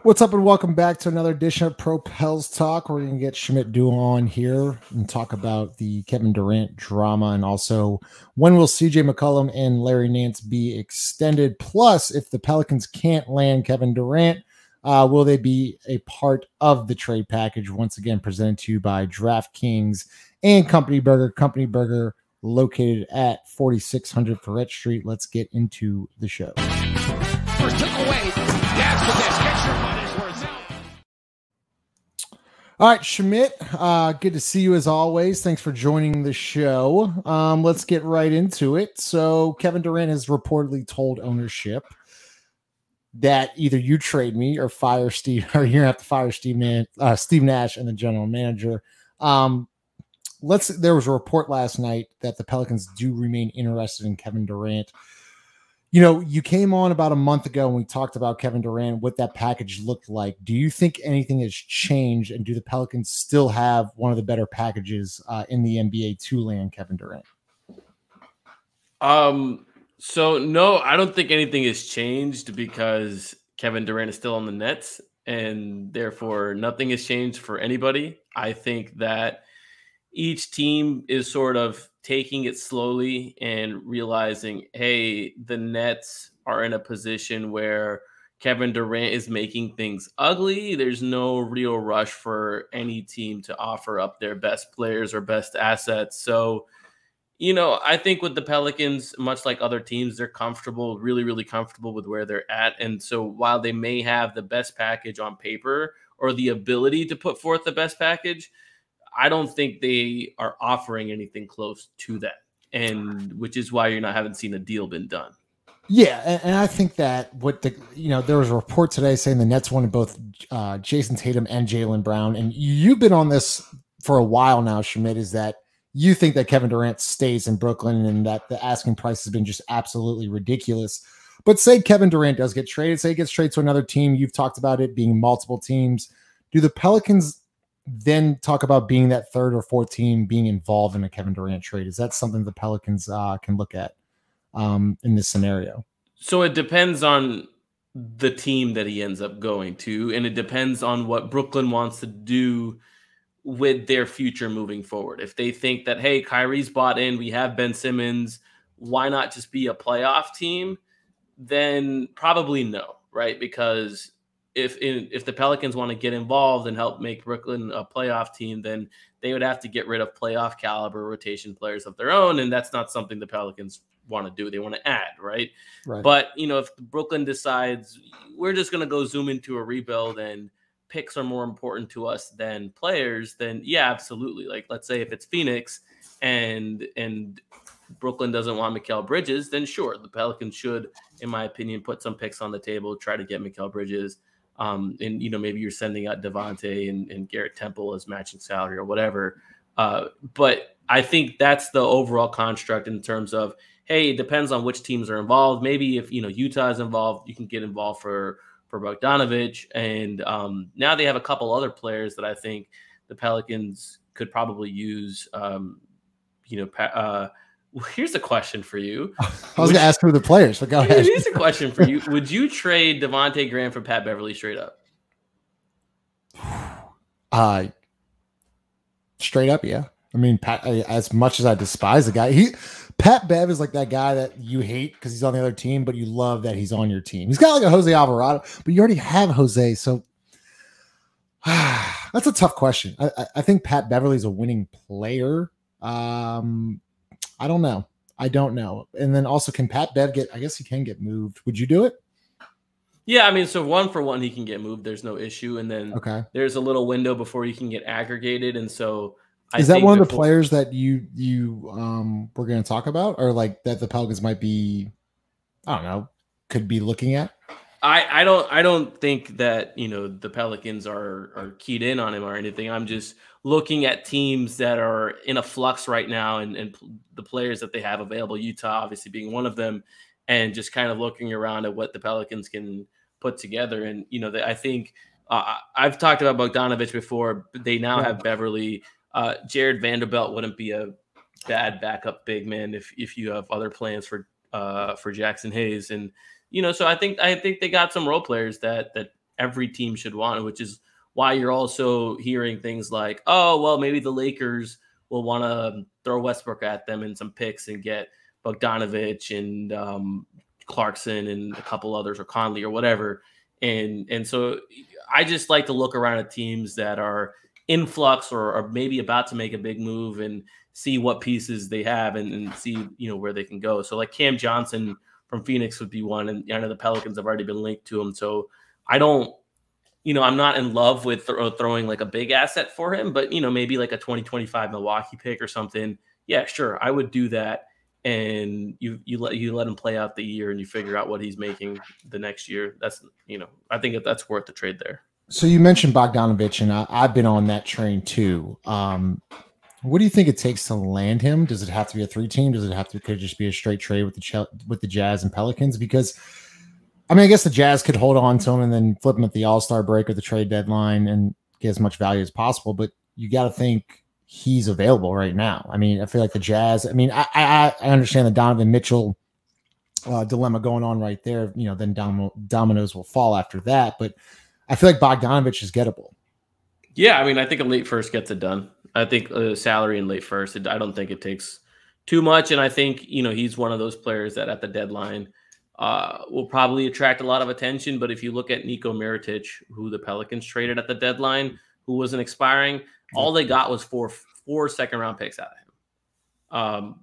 What's up, and welcome back to another edition of Pro Pels Talk. We're going to get Schmidt Duo on here and talk about the Kevin Durant drama, and also when will CJ McCollum and Larry Nance be extended? Plus, if the Pelicans can't land Kevin Durant, will they be a part of the trade package? Once again, presented to you by DraftKings and Company Burger. Company Burger located at 4600 Ferret Street. Let's get into the show. First took away. That's the best. Get your money's worth out. All right, Schmidt, good to see you as always. Thanks for joining the show. Let's get right into it. So Kevin Durant has reportedly told ownership that either you trade me or fire Steve, or you're gonna have to fire Steve Nash and the general manager. There was a report last night that the Pelicans do remain interested in Kevin Durant. You know, you came on about a month ago and we talked about Kevin Durant, what that package looked like. Do you think anything has changed, and do the Pelicans still have one of the better packages in the NBA to land Kevin Durant? So no, I don't think anything has changed because Kevin Durant is still on the Nets, and therefore nothing has changed for anybody. I think that each team is sort of taking it slowly and realizing, hey, the Nets are in a position where Kevin Durant is making things ugly. There's no real rush for any team to offer up their best players or best assets. So, you know, I think with the Pelicans, much like other teams, they're comfortable, really, really comfortable with where they're at. And so while they may have the best package on paper or the ability to put forth the best package, I don't think they are offering anything close to that, and which is why haven't seen a deal been done. Yeah, and I think that there was a report today saying the Nets wanted both Jason Tatum and Jaylen Brown, and you've been on this for a while now, Schmidt, is that you think that Kevin Durant stays in Brooklyn and that the asking price has been just absolutely ridiculous. But say Kevin Durant does get traded, say he gets traded to another team, you've talked about it being multiple teams. Do the Pelicans then talk about being that third or fourth team being involved in a Kevin Durant trade? Is that something the Pelicans can look at in this scenario? So it depends on the team that he ends up going to, and it depends on what Brooklyn wants to do with their future moving forward. If they think that, hey, Kyrie's bought in, we have Ben Simmons, why not just be a playoff team? Then probably no, right? Because if the Pelicans want to get involved and help make Brooklyn a playoff team, then they would have to get rid of playoff caliber rotation players of their own, and that's not something the Pelicans want to do. They want to add, right? But, you know, if Brooklyn decides we're just going to go zoom into a rebuild and picks are more important to us than players, then yeah, absolutely. Like, let's say if it's Phoenix and Brooklyn doesn't want Mikal Bridges, then sure, the Pelicans should, in my opinion, put some picks on the table, try to get Mikal Bridges. And, you know, maybe you're sending out Devontae and Garrett Temple as matching salary or whatever. But I think that's the overall construct in terms of, hey, it depends on which teams are involved. Maybe if, you know, Utah is involved, you can get involved for Bogdanovic. And now they have a couple other players that I think the Pelicans could probably use. Here's a question for you. I was going to ask who the players, but go ahead. Here's a question for you. Would you trade Devontae Graham for Pat Beverley straight up? Straight up, yeah. I mean, Pat, as much as I despise the guy, Pat Bev is like that guy that you hate because he's on the other team, but you love that he's on your team. He's got like a Jose Alvarado, but you already have Jose, so that's a tough question. I think Pat Beverley's a winning player. I don't know. And then also, can Pat Bev I guess he can get moved. Would you do it? Yeah, I mean, so 1 for 1, he can get moved. There's no issue. And then there's a little window before he can get aggregated. And so is that one of the players that you were going to talk about, or like that the Pelicans might be, I don't know, could be looking at? I don't think that, you know, the Pelicans are keyed in on him or anything. I'm just looking at teams that are in a flux right now and the players that they have available, Utah obviously being one of them, and just kind of looking around at what the Pelicans can put together. And, you know, I think I've talked about Bogdanovic before. They now have Beverley. Jared Vanderbilt wouldn't be a bad backup big man if you have other plans for Jackson Hayes. And, you know, so I think they got some role players that every team should want, which is why you're also hearing things like, oh, well, maybe the Lakers will want to throw Westbrook at them and some picks and get Bogdanovic and Clarkson and a couple others, or Conley or whatever. And so I just like to look around at teams that are in flux or are maybe about to make a big move and see what pieces they have and see, where they can go. So like Cam Johnson from Phoenix would be one. And I know the Pelicans have already been linked to him. So I don't, I'm not in love with throwing like a big asset for him, but, maybe like a 2025 Milwaukee pick or something. Yeah, sure. I would do that. And you let him play out the year and you figure out what he's making the next year. That's, I think that's worth the trade there. So you mentioned Bogdanovic, and I've been on that train too. What do you think it takes to land him? Does it have to be a 3-team? Does it have to could it just be a straight trade with the Jazz and Pelicans? Because I guess the Jazz could hold on to him and then flip him at the All-Star break or the trade deadline and get as much value as possible. But you got to think he's available right now. I feel like the Jazz. I understand the Donovan Mitchell dilemma going on right there. Then dominoes will fall after that. But I feel like Bogdanovic is gettable. Yeah, I think a late first gets it done. I think salary in late first. I don't think it takes too much, and I think he's one of those players that at the deadline will probably attract a lot of attention. But if you look at Nico Mirotic, who the Pelicans traded at the deadline, who wasn't expiring, all they got was four second-round picks out of him.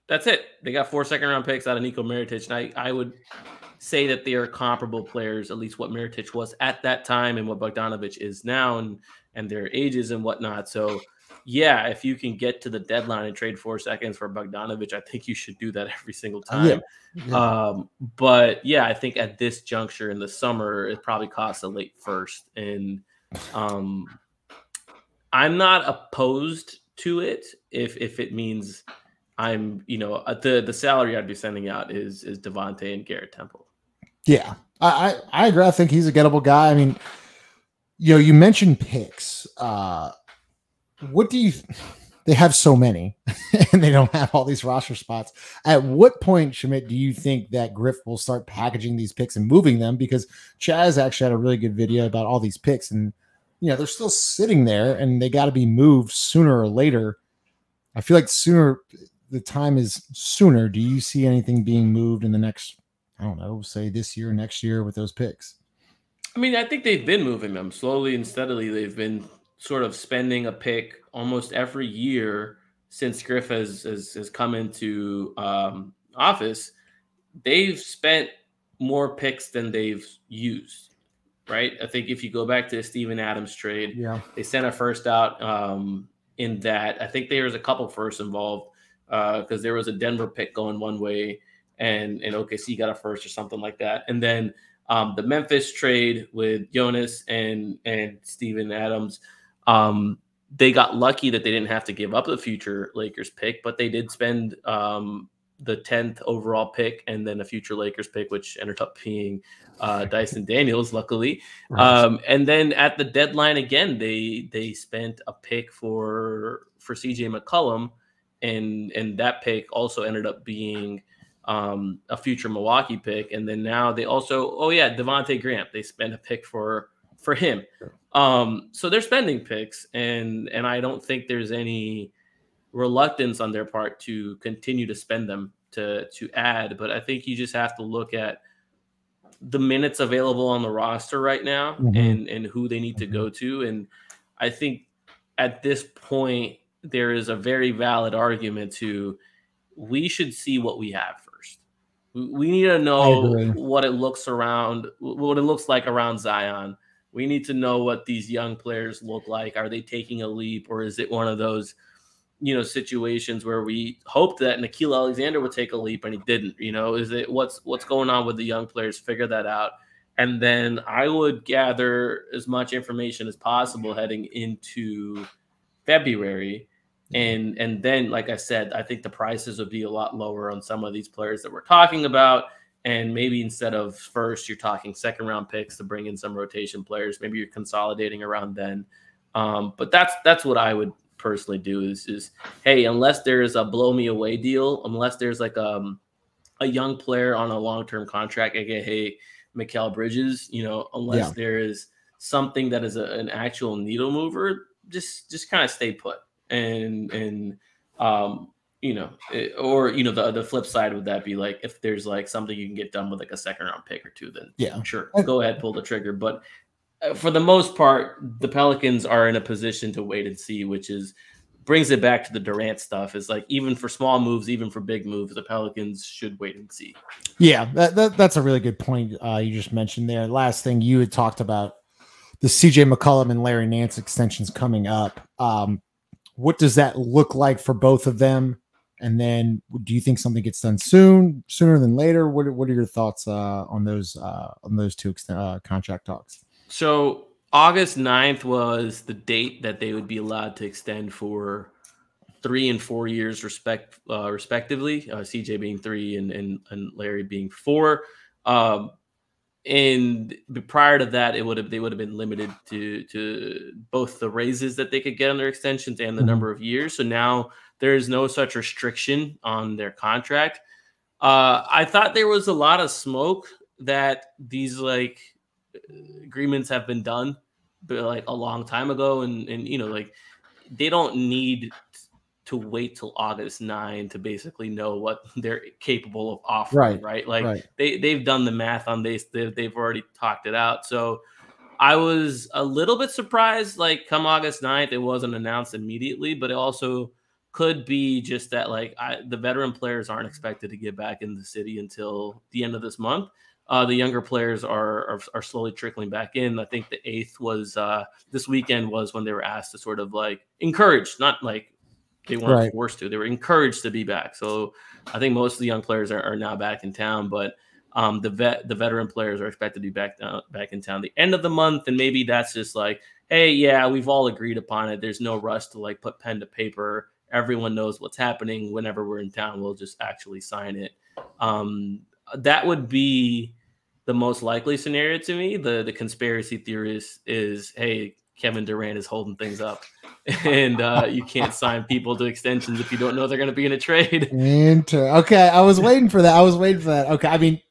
That's it. They got 4 second-round picks out of Nico Mirotic, and I would say that they are comparable players, at least what Mirotic was at that time and what Bogdanovic is now, and their ages and whatnot. So, yeah, if you can get to the deadline and trade 4 seconds for Bogdanovic, I think you should do that every single time. Yeah. But, yeah, I think at this juncture in the summer, it probably costs a late first. And I'm not opposed to it if it means I'm, the salary I'd be sending out is Devontae and Garrett Temple. Yeah, I agree. I think he's a gettable guy. You mentioned picks. What do you? They have so many, and they don't have all these roster spots. At what point, Schmidt, do you think that Griff will start packaging these picks and moving them? Because Chaz actually had a really good video about all these picks, and they're still sitting there, and they got to be moved sooner or later. I feel like sooner. The time is sooner. Do you see anything being moved in the next, I don't know, say this year, next year with those picks? I think they've been moving them slowly and steadily. They've been sort of spending a pick almost every year since Griff has come into office. They've spent more picks than they've used, right? I think if you go back to the Steven Adams trade, they sent a first out in that. I think there was a couple firsts involved. Because there was a Denver pick going one way and OKC got a first or something like that. And then the Memphis trade with Jonas and Steven Adams, they got lucky that they didn't have to give up the future Lakers pick, but they did spend the 10th overall pick and then a future Lakers pick, which ended up being Dyson Daniels, luckily. Right. And then at the deadline again, they spent a pick for CJ McCollum. And that pick also ended up being a future Milwaukee pick. And then now they also, Devontae Graham, they spent a pick for him. So they're spending picks, and I don't think there's any reluctance on their part to continue to spend them to add. But I think you just have to look at the minutes available on the roster right now and who they need to go to. And I think at this point, there is a very valid argument to we should see what we have first. We need to know what it looks like around Zion. We need to know what these young players look like. Are they taking a leap, or is it one of those, situations where we hoped that Nickeil Alexander would take a leap and he didn't? Is it what's going on with the young players? Figure that out. And then I would gather as much information as possible heading into February. And then, like I said, I think the prices would be a lot lower on some of these players that we're talking about. And maybe instead of first, you're talking second round picks to bring in some rotation players. Maybe you're consolidating around then. But that's what I would personally do is hey, unless there's a blow me away deal, unless there's like a young player on a long-term contract, hey, Mikal Bridges, unless there is something that is an actual needle mover, just kind of stay put. The flip side would that be like, if there's like something you can get done with like a second round pick or two, then sure, go ahead, pull the trigger. But for the most part, the Pelicans are in a position to wait and see, which brings it back to the Durant stuff. Is like, even for small moves, even for big moves, the Pelicans should wait and see. Yeah, that's a really good point you just mentioned there. Last thing, you had talked about the CJ McCollum and Larry Nance extensions coming up. What does that look like for both of them? And then, do you think something gets done sooner than later? What are your thoughts on those two contract talks? So August 9th was the date that they would be allowed to extend for 3 and 4 years respectively. CJ being 3 and Larry being 4. And prior to that, they would have been limited to both the raises that they could get on their extensions and the number of years. So now there is no such restriction on their contract. I thought there was a lot of smoke that these like agreements have been done, but like a long time ago, and like they don't need to wait till August 9 to basically know what they're capable of offering, right? Like they've done the math on this. They've already talked it out. So I was a little bit surprised, like come August 9th, it wasn't announced immediately, but it also could be just that like the veteran players aren't expected to get back in the city until the end of this month. The younger players are slowly trickling back in. I think the 8th was this weekend was when they were asked to sort of like encourage, not like they weren't forced to. They were encouraged to be back. So I think most of the young players are now back in town, but the veteran players are expected to be back in town the end of the month. And maybe that's just like, hey, yeah, we've all agreed upon it. There's no rush to like put pen to paper. Everyone knows what's happening. Whenever we're in town, we'll just actually sign it. That would be the most likely scenario to me. The conspiracy theorist is, hey, Kevin Durant is holding things up, and you can't sign people to extensions if you don't know they're going to be in a trade. Okay, I was waiting for that. Okay, I mean,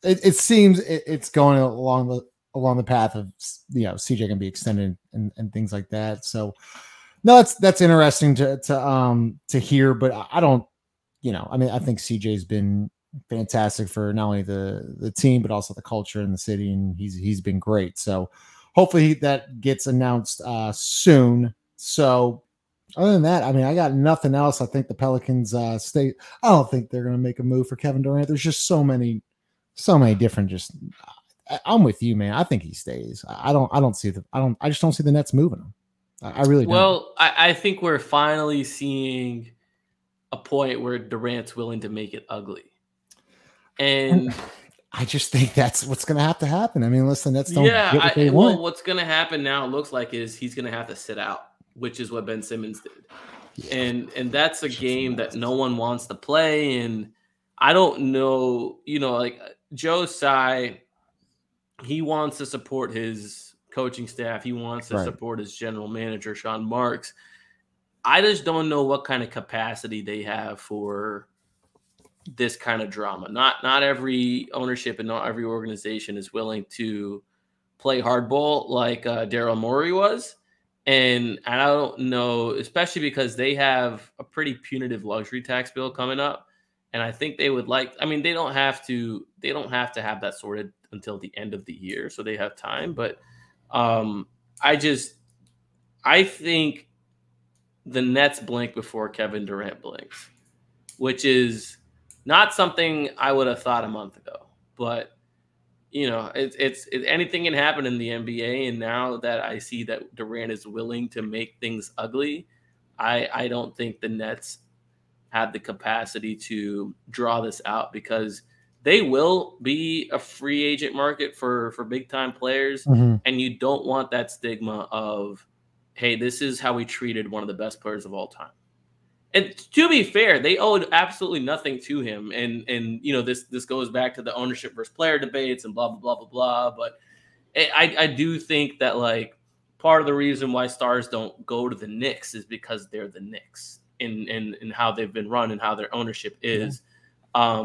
it seems it's going along the path of CJ can be extended and things like that. So no, that's interesting to hear. But I don't, I mean, I think CJ's been fantastic for not only the team but also the culture in the city, and he's been great. So hopefully that gets announced soon. So other than that, I mean, I got nothing else. I think the Pelicans stay. I don't think they're going to make a move for Kevin Durant. There's just so many different. I'm with you, man. I think he stays. I just don't see the Nets moving him. I really don't. Well, I think we're finally seeing a point where Durant's willing to make it ugly. And I just think that's what's going to have to happen. I mean, listen, that's get what they want. Well, what's going to happen now, it looks like, is he's going to have to sit out, which is what Ben Simmons did. Yeah. And that's a game that no one wants to play. And I don't know, like Joe Tsai, he wants to support his coaching staff. He wants to support his general manager, Sean Marks. I just don't know what kind of capacity they have for this kind of drama. Not every ownership and not every organization is willing to play hardball like Daryl Morey was. And I don't know, especially because they have a pretty punitive luxury tax bill coming up. And I think they would they don't have to have that sorted until the end of the year. So they have time. But I think the Nets blink before Kevin Durant blinks, which is not something I would have thought a month ago, but it's anything can happen in the NBA. And now that I see that Durant is willing to make things ugly, I don't think the Nets have the capacity to draw this out, because they will be a free agent market for big time players. Mm-hmm. And you don't want that stigma of, hey, this is how we treated one of the best players of all time. And to be fair, they owed absolutely nothing to him. And this goes back to the ownership versus player debates and blah, blah, blah, blah, blah. But I do think that, like, part of the reason why stars don't go to the Knicks is because they're the Knicks in how they've been run and how their ownership is. LA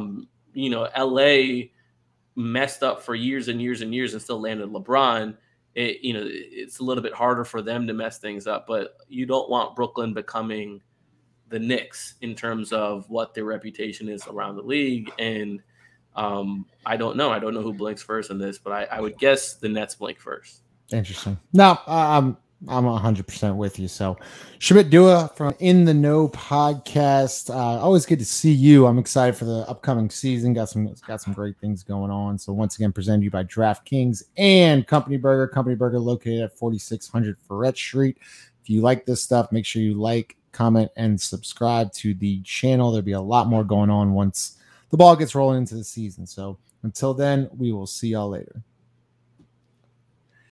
messed up for years and years and years and still landed LeBron, it's a little bit harder for them to mess things up. But you don't want Brooklyn becoming the Knicks in terms of what their reputation is around the league. And I don't know. I don't know who blinks first in this, but I would guess the Nets blink first. Interesting. No, I'm 100% with you. So Shamit Dua from In the Know podcast. Always good to see you. I'm excited for the upcoming season. Got some great things going on. So once again, presented to you by DraftKings and Company Burger. Company Burger located at 4600 Ferret Street. If you like this stuff, make sure you like, comment, and subscribe to the channel. There'll be a lot more going on once the ball gets rolling into the season. So until then, we will see y'all later.